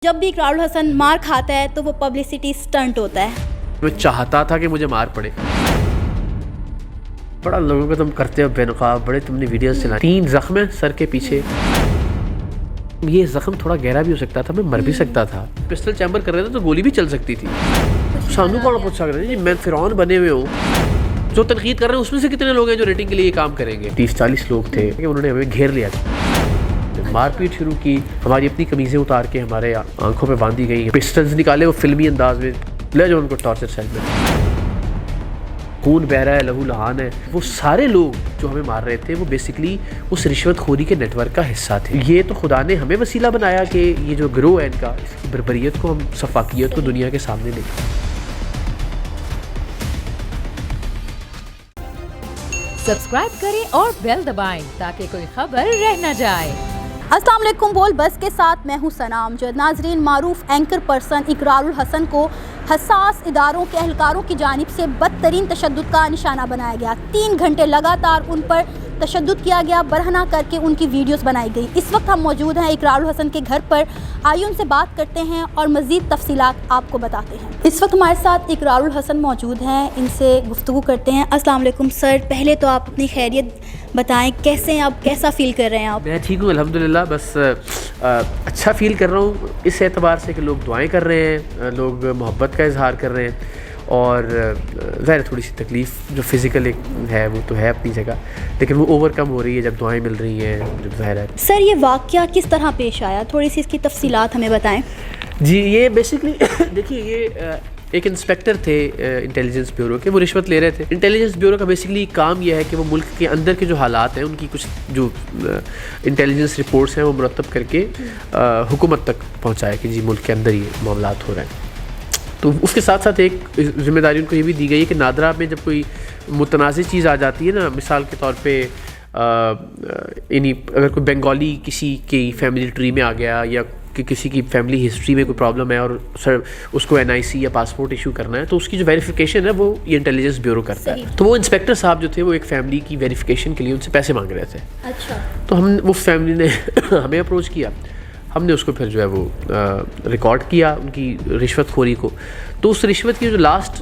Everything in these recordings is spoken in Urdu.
جب بھی اقرار الحسن مار کھاتا ہے تو وہ پبلسٹی سٹنٹ ہوتا ہے. میں چاہتا تھا کہ مجھے مار پڑے. بڑا لوگوں کو تم کرتے ہو بے نقاب, بڑے تم نے ویڈیوز چلائیں. 3 زخم ہیں سر کے پیچھے. یہ زخم تھوڑا گہرا بھی ہو سکتا تھا, میں مر بھی سکتا تھا. پسٹل چیمبر کر رہے تھے تو گولی بھی چل سکتی تھی. سانو کون پوچھ سکتا ہے جی, میں فرعون بنے ہوئے ہوں. جو تنقید کر رہے ہیں اس میں سے کتنے لوگ ہیں جو ریٹنگ کے لیے یہ کام کریں گے؟ 30-40 لوگ تھے کہ انہوں نے ہمیں گھیر لیا تھا. مار پیٹ شروع کی, ہماری اپنی قمیضیں اتار کے ہمارے آنکھوں پہ باندھی گئی, پسٹلز نکالے وہ فلمی انداز میں, لے جو ان کو ٹارچر سیل میں. خون بہ رہا ہے, لہو لہان ہے. وہ سارے لوگ جو ہمیں مار رہے تھے وہ بیسکلی اس رشوت خوری کے نیٹ ورک کا حصہ تھے. یہ تو خدا نے ہمیں وسیلہ بنایا کہ یہ جو گروہ ہے ان کا, اس کی بربریت کو, ہم سفاکیت کو دنیا کے سامنے لے. سبسکرائب کریں اور بیل دبائیں تاکہ کوئی خبر رہ نہ جائے. السلام علیکم. بول بس کے ساتھ میں ہوں سنام. جو ناظرین, معروف اینکر پرسن اقرار الحسن کو حساس اداروں کے اہلکاروں کی جانب سے بدترین تشدد کا نشانہ بنایا گیا. 3 گھنٹے لگاتار ان پر تشدد کیا گیا, برہنہ کر کے ان کی ویڈیوز بنائی گئی. اس وقت ہم موجود ہیں اقرار الحسن کے گھر پر. آئیے ان سے بات کرتے ہیں اور مزید تفصیلات آپ کو بتاتے ہیں. اس وقت ہمارے ساتھ اقرار الحسن موجود ہیں, ان سے گفتگو کرتے ہیں. السلام علیکم سر. پہلے تو آپ اپنی خیریت بتائیں, کیسے ہیں آپ, کیسا فیل کر رہے ہیں آپ؟ میں ٹھیک ہوں الحمدللہ. بس اچھا فیل کر رہا ہوں اس اعتبار سے کہ لوگ دعائیں کر رہے ہیں, لوگ محبت کا اظہار کر رہے ہیں, اور ظاہر تھوڑی سی تکلیف جو فزیکل ایک ہے وہ تو ہے اپنی جگہ, لیکن وہ اوور کم ہو رہی ہے جب دعائیں مل رہی ہیں, جب ظاہر ہے. سر یہ واقعہ کس طرح پیش آیا, تھوڑی سی اس کی تفصیلات ہمیں بتائیں. جی یہ بیسکلی دیکھیے, یہ ایک انسپیکٹر تھے انٹیلیجنس بیورو کے, وہ رشوت لے رہے تھے. انٹیلیجنس بیورو کا بیسکلی کام یہ ہے کہ وہ ملک کے اندر کے جو حالات ہیں ان کی کچھ جو انٹیلیجنس رپورٹس ہیں وہ مرتب کر کے حکومت تک پہنچائے کہ جی ملک کے اندر یہ معاملات ہو رہے ہیں. تو اس کے ساتھ ساتھ ایک ذمہ داری ان کو یہ بھی دی گئی ہے کہ نادرہ میں جب کوئی متنازع چیز آ جاتی ہے نا, مثال کے طور پہ یعنی اگر کوئی بنگالی کسی کی فیملی ٹری میں آ گیا, یا کہ کسی کی فیملی ہسٹری میں کوئی پرابلم ہے اور سر اس کو NIC یا پاسپورٹ ایشو کرنا ہے, تو اس کی جو ویریفیکیشن ہے وہ یہ انٹیلیجنس بیورو کرتا ہے. تو وہ انسپیکٹر صاحب جو تھے وہ ایک فیملی کی ویریفیکیشن کے لیے ان سے پیسے مانگ رہے تھے. اچھا. تو وہ فیملی نے ہمیں اپروچ کیا, ہم نے اس کو پھر جو ہے وہ ریکارڈ کیا ان کی رشوت خوری کو. تو اس رشوت کی جو لاسٹ,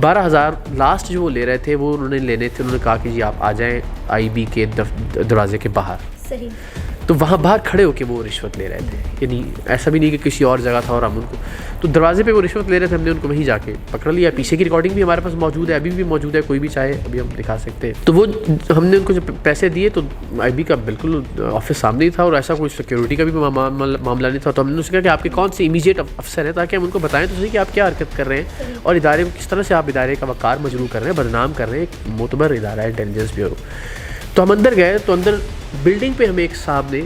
12,000 لاسٹ جو وہ لے رہے تھے وہ انہوں نے لینے تھے. انہوں نے کہا کہ جی آپ آ جائیں IB کے دروازے کے باہر. صحیح. تو وہاں باہر کھڑے ہو کے وہ رشوت لے رہے تھے, یعنی ایسا بھی نہیں کہ کسی اور جگہ تھا اور ہم ان کو, تو دروازے پہ وہ رشوت لے رہے تھے. ہم نے ان کو وہیں جا کے پکڑ لیا. پیچھے کی ریکارڈنگ بھی ہمارے پاس موجود ہے, ابھی بھی موجود ہے, کوئی بھی چاہے ابھی ہم دکھا سکتے ہیں. تو وہ ہم نے ان کو جب پیسے دیے تو IB کا بالکل آفس سامنے ہی تھا, اور ایسا کوئی سیکورٹی کا بھی معاملہ نہیں تھا. تو ہم نے ان سے کہا کہ آپ کے کون سے امیجیٹ افسر ہیں, تاکہ ہم ان کو بتائیں تو صحیح کہ آپ کیا حرکت کر رہے ہیں اور ادارے کو کس طرح سے آپ ادارے کا وقار مجروح کر رہے ہیں, بدنام کر رہے ہیں. ایک معتبر ادارہ ہے انٹیلیجنس بیورو. تو ہم اندر گئے, تو اندر بلڈنگ پہ ہمیں ایک صاحب نے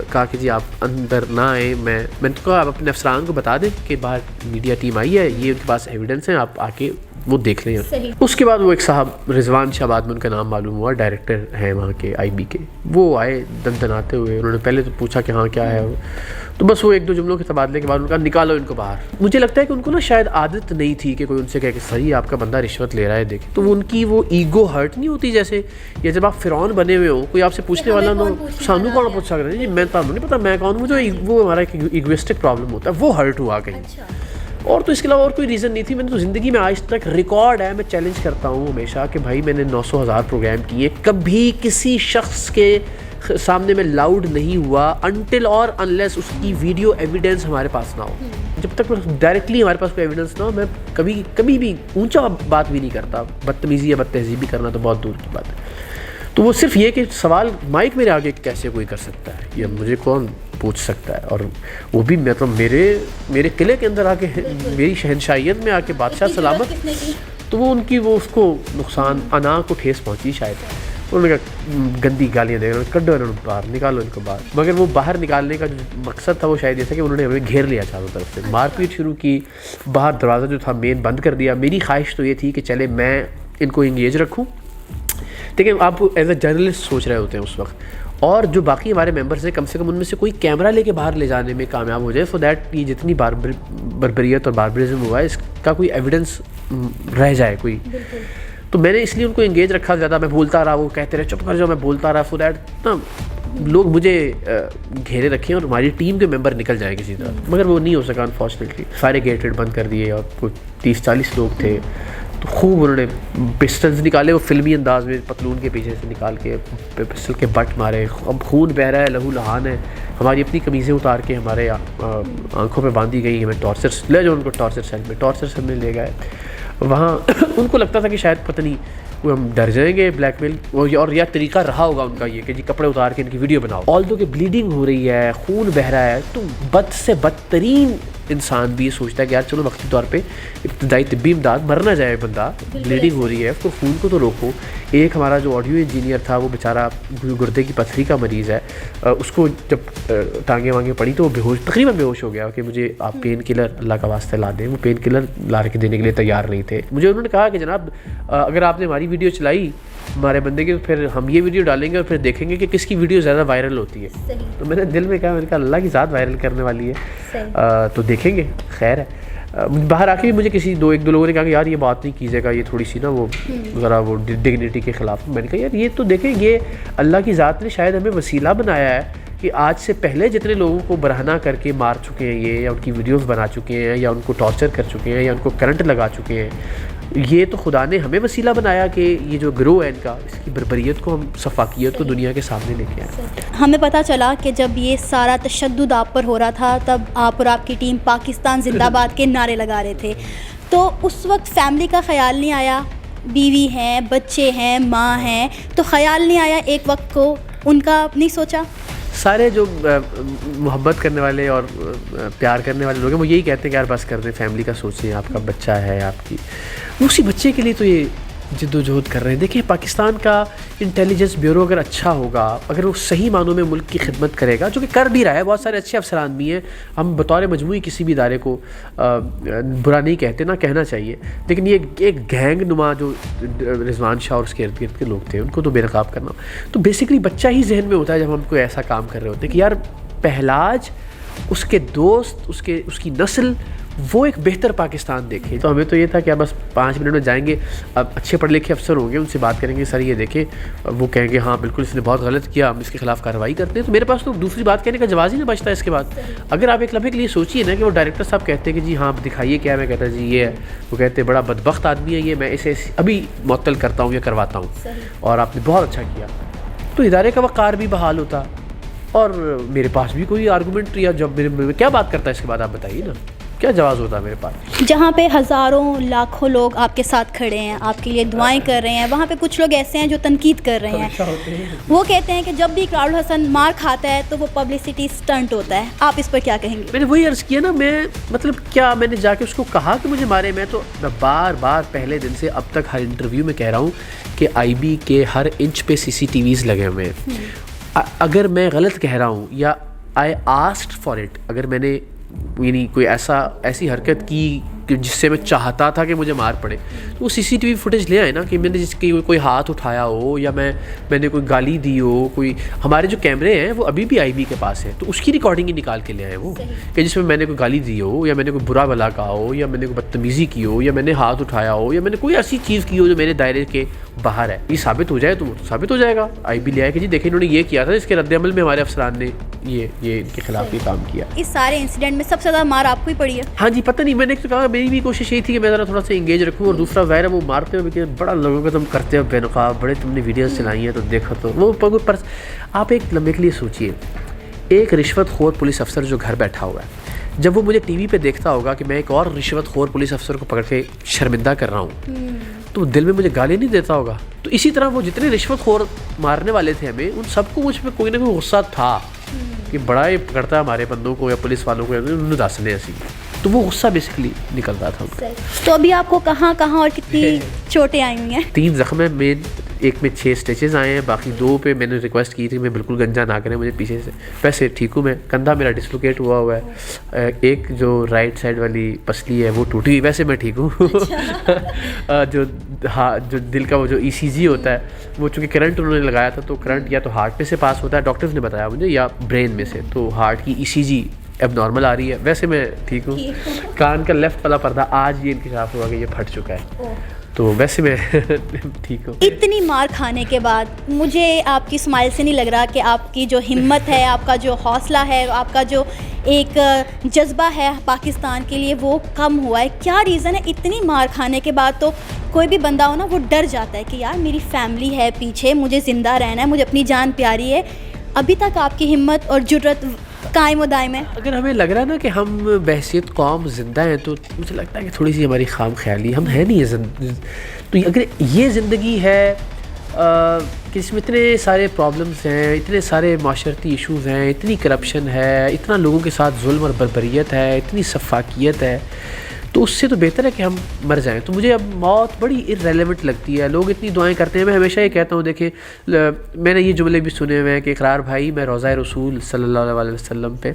کہا کہ جی آپ اندر نہ آئیں. میں نے تو کہا آپ اپنے افسران کو بتا دیں کہ باہر میڈیا ٹیم آئی ہے, یہ ان کے پاس ایویڈنس ہیں, آپ آ کے وہ دیکھ لیں. اس کے بعد وہ ایک صاحب رضوان شاہ, بعد میں ان کا نام معلوم ہوا, ڈائریکٹر ہیں وہاں کے IB کے, وہ آئے دندناتے ہوئے. انہوں نے پہلے تو پوچھا کہ ہاں کیا ہے, تو بس وہ 1-2 جملوں کے تبادلے کے بعد ان کا نکالو ان کو باہر. مجھے لگتا ہے کہ ان کو نا شاید عادت نہیں تھی کہ کوئی ان سے کہے کہ صحیح آپ کا بندہ رشوت لے رہا ہے, دیکھیں. تو ان کی وہ ایگو ہرٹ نہیں ہوتی جیسے, یا جب آپ فرعون بنے ہوئے ہوں, کوئی آپ سے پوچھنے والا نہ, سانو کون پوچھ سکتا ہے جی, میں تو نہیں پتا میں کون ہوں. وہ ہمارا ایک ایگوسٹک پرابلم ہوتا ہے, وہ ہرٹ ہوا کہیں. اور تو اس کے علاوہ اور کوئی ریزن نہیں تھی. میں نے تو زندگی میں آج تک ریکارڈ ہے, میں چیلنج کرتا ہوں ہمیشہ کہ بھائی میں نے 900,000 پروگرام کیے, کبھی کسی شخص کے سامنے میں لاؤڈ نہیں ہوا انٹل اور انلیس اس کی ویڈیو ایویڈنس ہمارے پاس نہ ہو. جب تک ڈائریکٹلی ہمارے پاس کوئی ایویڈنس نہ ہو, میں کبھی بھی اونچا بات بھی نہیں کرتا. بدتمیزی یا بد تہذیبی کرنا تو بہت دور کی بات ہے. تو وہ صرف یہ کہ سوال مائک میرے آگے کیسے کوئی کر سکتا ہے, یا مجھے کون پوچھ سکتا ہے, اور وہ بھی مطلب میرے قلعے کے اندر آ کے, میری شہنشاہیت میں آ کے بادشاہ سلامت. تو وہ ان کی وہ اس کو نقصان, انا کو ٹھیس پہنچی شاید. انہوں نے کہا گندی گالیاں دے رہے, کڈو انہوں نے باہر, نکالو ان کو باہر. مگر وہ باہر نکالنے کا جو مقصد تھا وہ شاید یہ تھا کہ انہوں نے ہمیں گھیر لیا چاروں طرف سے, مار پیٹ شروع کی, باہر دروازہ جو تھا مین بند کر دیا. میری خواہش تو یہ تھی کہ چلے میں ان کو انگیج رکھوں. لیکن آپ ایز اے جرنلسٹ سوچ رہے ہوتے ہیں اس وقت, اور جو باقی ہمارے ممبرس ہیں کم سے کم ان میں سے کوئی کیمرہ لے کے باہر لے جانے میں کامیاب ہو جائے, فور دیٹ یہ جتنی بربریت اور باربرزم ہوا ہے اس کا کوئی ایویڈنس رہ جائے کوئی. تو میں نے اس لیے ان کو انگیج رکھا زیادہ. میں بولتا رہا, وہ کہتے رہے چپ کر جاؤ, میں بولتا رہا, فور دیٹ نا لوگ مجھے گھیرے رکھیں اور ہماری ٹیم کے ممبر نکل جائیں کسی طرح, مگر وہ نہیں ہو سکا انفارچونیٹلی. سارے گیٹ ویٹ بند کر دیے اور کوئی 30-40 لوگ تھے, تو خوب انہوں نے پسٹلز نکالے, وہ فلمی انداز میں پتلون کے پیچھے سے نکال کے پسٹل کے بٹ مارے. اب خون بہہ رہا ہے, لہو لہان ہے. ہماری اپنی قمیضیں اتار کے ہمارے آنکھوں پہ باندھی گئی. ہمیں ٹارچر لے جاؤ, ان کو ٹارچر سیل میں ٹارچر سیل میں لے گئے. وہاں ان کو لگتا تھا کہ شاید پتہ نہیں وہ ہم ڈر جائیں گے, بلیک میل, اور یا طریقہ رہا ہوگا ان کا یہ کہ جی کپڑے اتار کے ان کی ویڈیو بناؤ. آلدو کہ بلیڈنگ ہو رہی ہے, خون بہہ رہا ہے, تو بد سے بدترین انسان بھی یہ سوچتا ہے کہ یار چلو وقتی طور پہ ابتدائی طبی امداد, مر نہ جائے بندہ, بلیڈنگ ہو رہی ہے, اس کو خون کو تو روکو. ایک ہمارا جو آڈیو انجینئر تھا وہ بیچارہ گردے کی پتھری کا مریض ہے, اس کو جب ٹانگیں وانگیں پڑی تو وہ بیہوش, تقریباً بیہوش ہو گیا کہ مجھے آپ پین کلر اللہ کا واسطہ لا دیں. وہ پین کلر لا کے دینے کے لیے تیار نہیں تھے. مجھے انہوں نے کہا کہ جناب اگر آپ نے ہماری ویڈیو چلائی ہمارے بندے کی, تو پھر ہم یہ ویڈیو ڈالیں گے اور پھر دیکھیں گے کہ کس کی ویڈیو زیادہ وائرل ہوتی ہے. تو میں نے دل میں کہا, میں نے کہا اللہ کی ذات وائرل کرنے والی ہے, تو دیکھیں گے, خیر ہے. باہر آ کے بھی مجھے کسی ایک دو لوگوں نے کہا کہ یار یہ بات نہیں کیجیے گا, یہ تھوڑی سی نا وہ ذرا وہ ڈگنیٹی کے خلاف. میں نے کہا یار یہ تو دیکھیں, یہ اللہ کی ذات نے شاید ہمیں وسیلہ بنایا ہے کہ آج سے پہلے جتنے لوگوں کو برہنہ کر کے مار چکے ہیں یہ, یا ان کی ویڈیوز بنا چکے ہیں, یا ان کو ٹارچر کر چکے ہیں, یا ان کو کرنٹ لگا چکے ہیں, یہ تو خدا نے ہمیں وسیلہ بنایا کہ یہ جو گروہ ہے ان کا, اس کی بربریت کو ہم, صفاقیت کو دنیا کے سامنے لے کے آئیں. ہمیں پتہ چلا کہ جب یہ سارا تشدد آپ پر ہو رہا تھا تب آپ اور آپ کی ٹیم پاکستان زندہ باد کے نعرے لگا رہے تھے, تو اس وقت فیملی کا خیال نہیں آیا؟ بیوی ہیں, بچے ہیں, ماں ہیں, تو خیال نہیں آیا ایک وقت کو ان کا نہیں سوچا؟ سارے جو محبت کرنے والے اور پیار کرنے والے لوگ ہیں وہ یہی کہتے ہیں کہ یار بس کر دیں, فیملی کا سوچیں, آپ کا بچہ ہے, آپ کی اسی بچے کے لیے تو یہ جد و جہد کر رہے ہیں. دیکھیں پاکستان کا انٹیلیجنس بیورو اگر اچھا ہوگا, اگر وہ صحیح معنوں میں ملک کی خدمت کرے گا, جو کہ کر بھی رہا ہے, بہت سارے اچھے افسران بھی ہیں, ہم بطور مجموعی کسی بھی ادارے کو برا نہیں کہتے, نہ کہنا چاہیے, لیکن یہ ایک گینگ نما جو رضوان شاہ اور اس کے ارد گرد کے لوگ تھے ان کو تو بے نقاب کرنا. تو بیسکلی بچہ ہی ذہن میں ہوتا ہے جب ہم کوئی ایسا کام کر رہے ہوتے ہیں کہ یار پہلاج, اس کے دوست, اس کی نسل وہ ایک بہتر پاکستان دیکھے. تو ہمیں تو یہ تھا کہ بس 5 منٹ میں جائیں گے, اب اچھے پڑھے لکھے افسر ہوں گے, ان سے بات کریں گے, سر یہ دیکھیں, وہ کہیں گے ہاں بالکل اس نے بہت غلط کیا, ہم اس کے خلاف کارروائی کرتے ہیں. تو میرے پاس تو دوسری بات کہنے کا جواز ہی نہیں بچتا ہے اس کے بعد. اگر آپ ایک لمحے کے لیے سوچیے نا کہ وہ ڈائریکٹر صاحب کہتے ہیں کہ جی ہاں دکھائیے کیا, میں کہتا جی یہ ہے, وہ کہتے ہیں بڑا بدبخت آدمی ہے یہ, میں اسے ابھی معطل کرتا ہوں یا کرواتا ہوں, اور آپ نے بہت اچھا کیا, تو ادارے کا وقار بھی بحال ہوتا. اور میرے پاس بھی کوئی آرگومنٹ, یا جب میرے کیا بات کرتا ہے اس کے بعد آپ بتائیے نا, کیا جواز ہوتا ہے میرے پاس. جہاں پہ ہزاروں لاکھوں لوگ آپ کے ساتھ کھڑے ہیں, آپ کے لیے دعائیں کر رہے ہیں, وہاں پہ کچھ لوگ ایسے ہیں جو تنقید کر رہے ہیں. وہ کہتے ہیں کہ جب بھی اقرار الحسن مار کھاتا ہے تو وہ پبلسٹی سٹنٹ ہوتا ہے. آپ اس پر کیا کہیں گے؟ میں نے وہی عرض کیا نا, میں مطلب کیا میں نے جا کے اس کو کہا کہ مجھے مارے, میں تو بار بار پہلے دن سے اب تک ہر انٹرویو میں کہہ رہا ہوں کہ آئی بی کے ہر انچ پہ CCTVs لگے ہوئے ہیں. اگر میں غلط کہہ رہا ہوں یا آئی آسکڈ فار اٹ, اگر میں نے یعنی کوئی ایسی حرکت کی جس سے میں چاہتا تھا کہ مجھے مار پڑے, تو وہ CCTV فوٹیج لے آئے نا, کہ میں نے جس کی کوئی ہاتھ اٹھایا ہو, یا میں نے کوئی گالی دی ہو, کوئی ہمارے جو کیمرے ہیں وہ ابھی بھی آئی بی کے پاس ہیں, تو اس کی ریکارڈنگ ہی نکال کے لے آئے وہ, کہ جس میں نے کوئی گالی دی ہو, یا میں نے کوئی برا بلا کہا ہو, یا میں نے کوئی بدتمیزی کی ہو, یا میں نے ہاتھ اٹھایا ہو, یا میں نے کوئی ایسی چیز کی ہو جو میرے دائرے کے باہر ہے. یہ ثابت ہو جائے تو وہ ثابت ہو جائے گا. آئی بی لے آئے کہ جی دیکھیں انہوں نے یہ کیا تھا, اس کے رد عمل میں ہمارے افسران نے یہ ان کے خلاف یہ کام کیا. اس سارے انسیڈنٹ میں سب سے زیادہ مار آپ کو ہی پڑی ہے؟ ہاں جی, پتہ نہیں, میں نے تو کہا میری بھی کوشش یہی تھی کہ میں ذرا تھوڑا سا انگیج رکھوں, اور دوسرا ظاہر ہے وہ مارتے ہوئے کہ بڑا لوگوں کو تم کرتے ہو بے نقاب, بڑے تم نے ویڈیوز چلائی ہیں تو دیکھو تو وہ پر. آپ ایک لمحے کے لیے سوچیے, ایک رشوت خور پولیس افسر جو گھر بیٹھا ہوا ہے, جب وہ مجھے ٹی وی پہ دیکھتا ہوگا کہ میں ایک اور رشوت خور پولیس افسر کو پکڑ کے شرمندہ کر رہا ہوں, تو دل میں مجھے گالی نہیں دیتا ہوگا. تو اسی طرح وہ جتنے رشوت خور مارنے والے تھے ہمیں, ان سب کو مجھ پہ کوئی نہ کوئی غصہ تھا کہ بڑا یہ پکڑتا ہے ہمارے بندوں کو یا پولیس والوں کو, انہوں نے دس لے ایسی, تو وہ غصہ بیسکلی نکل رہا تھا. تو ابھی آپ کو کہاں اور کتنی چوٹیں آئی ہوئی ہیں؟ 3 زخم ہیں, مین ایک میں 6 اسٹیچز آئے ہیں, باقی 2 پہ میں نے ریکویسٹ کی تھی میں بالکل گنجا نہ کریں مجھے پیچھے سے. ویسے ٹھیک ہوں میں, کندھا میرا ڈسلوکیٹ ہوا ہے, ایک جو رائٹ سائڈ والی پسلی ہے وہ ٹوٹی ہوئی, ویسے میں ٹھیک ہوں. جو دل کا وہ جو ECG ہوتا ہے, وہ چونکہ کرنٹ انہوں نے لگایا تھا, تو کرنٹ یا تو ہارٹ پہ سے پاس ہوتا ہے, ڈاکٹرز نے بتایا مجھے, یا برین میں سے, تو ہارٹ کی ECG اب نارمل آ رہی ہے. ویسے میں ٹھیک ہوں. کان کا لیفٹ والا پردہ آج یہ انکشاف ہوا کہ یہ پھٹ چکا ہے, تو ویسے میں ٹھیک ہوں. اتنی مار کھانے کے بعد مجھے آپ کی اسمائل سے نہیں لگ رہا کہ آپ کی جو ہمت ہے، آپ کا جو حوصلہ ہے، آپ کا جو ایک جذبہ ہے پاکستان کے لیے وہ کم ہوا ہے. کیا ریزن ہے؟ اتنی مار کھانے کے بعد تو کوئی بھی بندہ ہو نا وہ ڈر جاتا ہے کہ یار میری فیملی ہے پیچھے، مجھے زندہ رہنا ہے، مجھے اپنی جان پیاری ہے. ابھی تک آپ کی ہمت اور جرأت قائم و دائم ہے. اگر ہمیں لگ رہا ہے نا کہ ہم بحیثیت قوم زندہ ہیں تو مجھے لگتا ہے کہ تھوڑی سی ہماری خام خیالی، ہم ہیں نہیں یہ تو اگر یہ زندگی ہے کہ اس میں اتنے سارے پرابلمس ہیں، اتنے سارے معاشرتی ایشوز ہیں، اتنی کرپشن ہے، اتنا لوگوں کے ساتھ ظلم اور بربریت ہے، اتنی سفاکیت ہے، تو اس سے تو بہتر ہے کہ ہم مر جائیں. تو مجھے اب موت بڑی ارریلیونٹ لگتی ہے. لوگ اتنی دعائیں کرتے ہیں. میں ہمیشہ یہ کہتا ہوں، دیکھیں میں نے یہ جملے بھی سنے ہوئے ہیں کہ اقرار بھائی میں روضہ رسول صلی اللہ علیہ وسلم پہ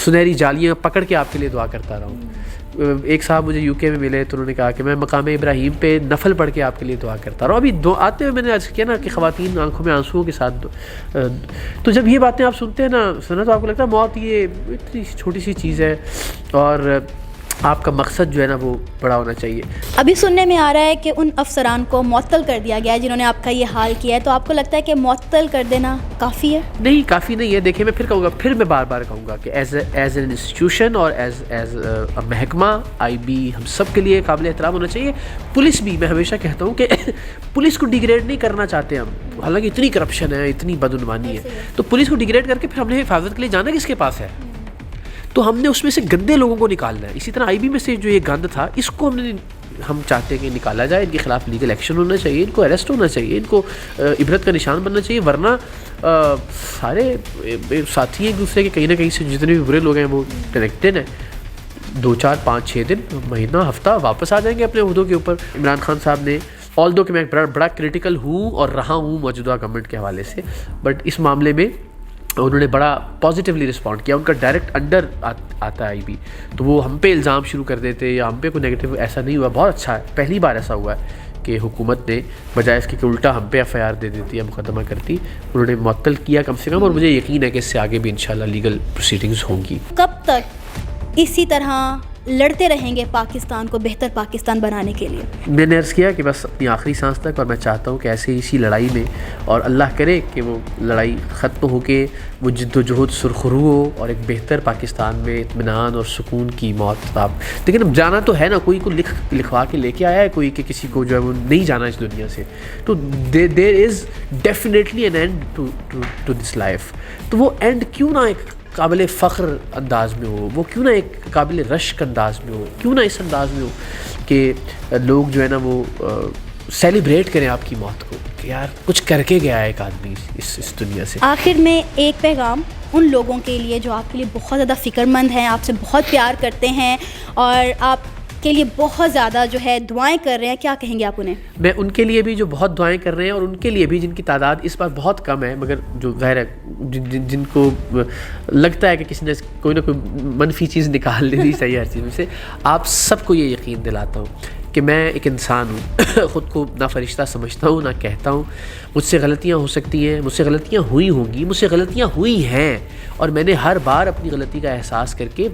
سنہری جالیاں پکڑ کے آپ کے لیے دعا کرتا رہا ہوں. ایک صاحب مجھے یو کے میں ملے تو انہوں نے کہا کہ میں مقام ابراہیم پہ نفل پڑھ کے آپ کے لیے دعا کرتا رہا ہوں. ابھی آتے ہوئے میں نے عرض کیا نا کہ خواتین آنکھوں میں آنسوؤں کے ساتھ تو جب یہ باتیں آپ سنتے ہیں نا سنا تو آپ کو لگتا ہے موت یہ اتنی چھوٹی سی چیز ہے اور آپ کا مقصد جو ہے نا وہ بڑا ہونا چاہیے. ابھی سننے میں آ رہا ہے کہ ان افسران کو معطل کر دیا گیا ہے جنہوں نے آپ کا یہ حال کیا ہے، تو آپ کو لگتا ہے کہ معطل کر دینا کافی ہے؟ نہیں، کافی نہیں ہے. دیکھیں میں پھر کہوں گا، پھر میں بار بار کہوں گا کہ ایز این انسٹیٹیوشن اور ایز محکمہ آئی بی ہم سب کے لیے قابل احترام ہونا چاہیے. پولیس بھی میں ہمیشہ کہتا ہوں کہ پولیس کو ڈیگریڈ نہیں کرنا چاہتے ہم، حالانکہ اتنی کرپشن ہے، اتنی بدعنوانی ہے، تو پولیس کو ڈیگریڈ کر کے پھر ہم نے حفاظت کے لیے جانا کس کے پاس ہے؟ تو ہم نے اس میں سے گندے لوگوں کو نکالنا ہے. اسی طرح آئی بی میں سے جو یہ گند تھا اس کو ہم چاہتے ہیں کہ نکالا جائے. ان کے خلاف لیگل ایکشن ہونا چاہیے، ان کو اریسٹ ہونا چاہیے، ان کو عبرت کا نشان بننا چاہیے. ورنہ سارے ساتھی ایک دوسرے کے کہیں نہ کہیں سے جتنے بھی برے لوگ ہیں وہ کنیکٹڈ ہیں. 2 4 5 6 دن، مہینہ، ہفتہ واپس آ جائیں گے اپنے عہدوں کے اوپر. عمران خان صاحب نے آلدو کہ میں بڑا کرٹیکل ہوں اور رہا ہوں موجودہ گورنمنٹ کے حوالے سے، بٹ اس معاملے میں انہوں نے بڑا پازیٹیولی رسپونڈ کیا. ان کا ڈائریکٹ انڈر آتا ہے آئی بی، تو وہ ہم پہ الزام شروع کر دیتے یا ہم پہ کوئی نیگیٹو، ایسا نہیں ہوا. بہت اچھا ہے، پہلی بار ایسا ہوا ہے کہ حکومت نے بجائے اس کے کہ الٹا ہم پہ ایف آئی آر دے دیتی یا مقدمہ کرتی، انہوں نے معطل کیا کم سے کم. اور مجھے یقین ہے کہ اس سے آگے بھی انشاءاللہ لیگل پروسیڈنگز ہوں گی. کب تک اسی طرح لڑتے رہیں گے پاکستان کو بہتر پاکستان بنانے کے لیے؟ میں نے عرض کیا کہ بس اپنی آخری سانس تک، اور میں چاہتا ہوں کہ ایسے اسی لڑائی میں، اور اللہ کرے کہ وہ لڑائی ختم ہو کے وہ جد و جہد سرخرو ہو اور ایک بہتر پاکستان میں اطمینان اور سکون کی موت. آپ لیکن اب جانا تو ہے نا، کوئی کو لکھوا کے لے کے آیا ہے کوئی کہ کسی کو جو ہے وہ نہیں جانا اس دنیا سے. تو there is definitely an end to this life. تو وہ اینڈ کیوں نہ ایک قابل فخر انداز میں ہو، وہ کیوں نہ ایک قابل رشک انداز میں ہو، کیوں نہ اس انداز میں ہو کہ لوگ جو ہے نا وہ سیلیبریٹ کریں آپ کی موت کو کہ یار کچھ کر کے گیا ہے ایک آدمی اس دنیا سے. آخر میں ایک پیغام ان لوگوں کے لیے جو آپ کے لیے بہت زیادہ فکر مند ہیں، آپ سے بہت پیار کرتے ہیں اور آپ کے لیے بہت زیادہ جو ہے دعائیں کر رہے ہیں، کیا کہیں گے آپ انہیں؟ میں ان کے لیے بھی جو بہت دعائیں کر رہے ہیں اور ان کے لیے بھی جن کی تعداد اس بار بہت کم ہے، مگر جو ظاہر ہے جن کو لگتا ہے کہ کسی نے کوئی نہ کوئی منفی چیز نکال لینی چاہیے ہر چیز میں سے، آپ سب کو یہ یقین دلاتا ہوں کہ میں ایک انسان ہوں، خود کو نہ فرشتہ سمجھتا ہوں نہ کہتا ہوں. مجھ سے غلطیاں ہو سکتی ہیں، مجھ سے غلطیاں ہوئی ہوں گی، مجھ سے غلطیاں ہوئی ہیں، اور میں نے ہر بار اپنی غلطی کا احساس کر کے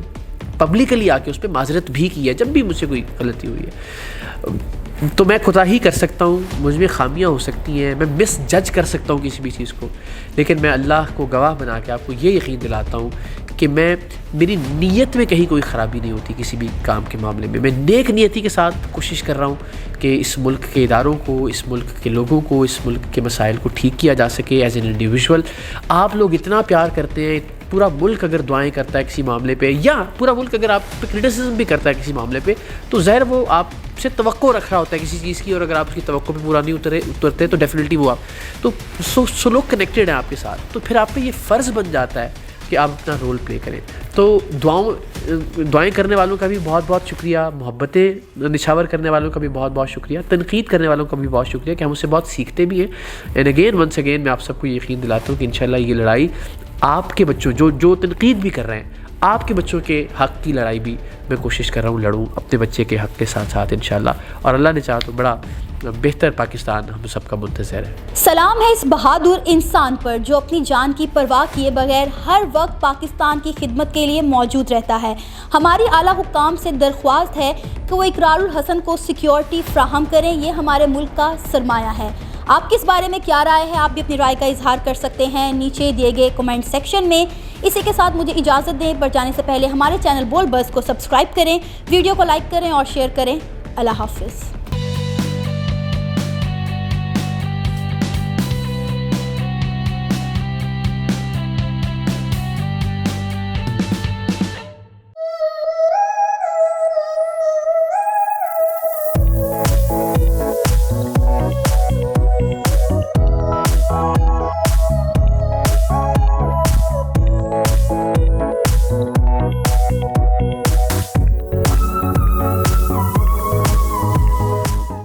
پبلکلی آ کے اس پہ معذرت بھی کی ہے جب بھی مجھ سے کوئی غلطی ہوئی ہے. تو میں کوتاہی کر سکتا ہوں، مجھ میں خامیاں ہو سکتی ہیں، میں مس جج کر سکتا ہوں کسی بھی چیز کو، لیکن میں اللہ کو گواہ بنا کے آپ کو یہ یقین دلاتا ہوں کہ میری نیت میں کہیں کوئی خرابی نہیں ہوتی کسی بھی کام کے معاملے میں. میں نیک نیتی کے ساتھ کوشش کر رہا ہوں کہ اس ملک کے اداروں کو، اس ملک کے لوگوں کو، اس ملک کے مسائل کو ٹھیک کیا جا سکے ایز این انڈیویژول. آپ لوگ اتنا پیار کرتے ہیں، پورا ملک اگر دعائیں کرتا ہے کسی معاملے پہ، یا پورا ملک اگر آپ پہ کرٹیسزم بھی کرتا ہے کسی معاملے پہ، تو ظاہر وہ آپ سے توقع رکھ رہا ہوتا ہے کسی چیز کی، اور اگر آپ اس کی توقع پہ پورا نہیں اترتے تو ڈیفینیٹلی وہ آپ تو لوگ کنیکٹڈ ہیں آپ کے ساتھ، تو پھر آپ پہ یہ فرض بن جاتا ہے کہ آپ اپنا رول پلے کریں. تو دعائیں کرنے والوں کا بھی بہت بہت شکریہ، محبتیں نچھاور کرنے والوں کا بھی بہت بہت شکریہ، تنقید کرنے والوں کا بھی بہت شکریہ کہ ہم اس سے بہت سیکھتے بھی ہیں. اینڈ اگین ونس اگین میں آپ سب کو یقین دلاتا ہوں کہ انشاءاللہ یہ لڑائی آپ کے بچوں جو تنقید بھی کر رہے ہیں، آپ کے بچوں کے حق کی لڑائی بھی میں کوشش کر رہا ہوں لڑوں اپنے بچے کے حق کے ساتھ ساتھ انشاءاللہ. اور اللہ نے چاہا تو بڑا بہتر پاکستان ہم سب کا منتظر ہے. سلام ہے اس بہادر انسان پر جو اپنی جان کی پرواہ کیے بغیر ہر وقت پاکستان کی خدمت کے لیے موجود رہتا ہے. ہماری اعلیٰ حکام سے درخواست ہے کہ وہ اقرار الحسن کو سیکیورٹی فراہم کریں. یہ ہمارے ملک کا سرمایہ ہے. آپ کی اس بارے میں کیا رائے ہے؟ آپ بھی اپنی رائے کا اظہار کر سکتے ہیں نیچے دیے گئے کمنٹ سیکشن میں. اسی کے ساتھ مجھے اجازت دیں، پر جانے سے پہلے ہمارے چینل بول بز کو سبسکرائب کریں، ویڈیو کو لائک کریں اور شیئر کریں. اللہ حافظ.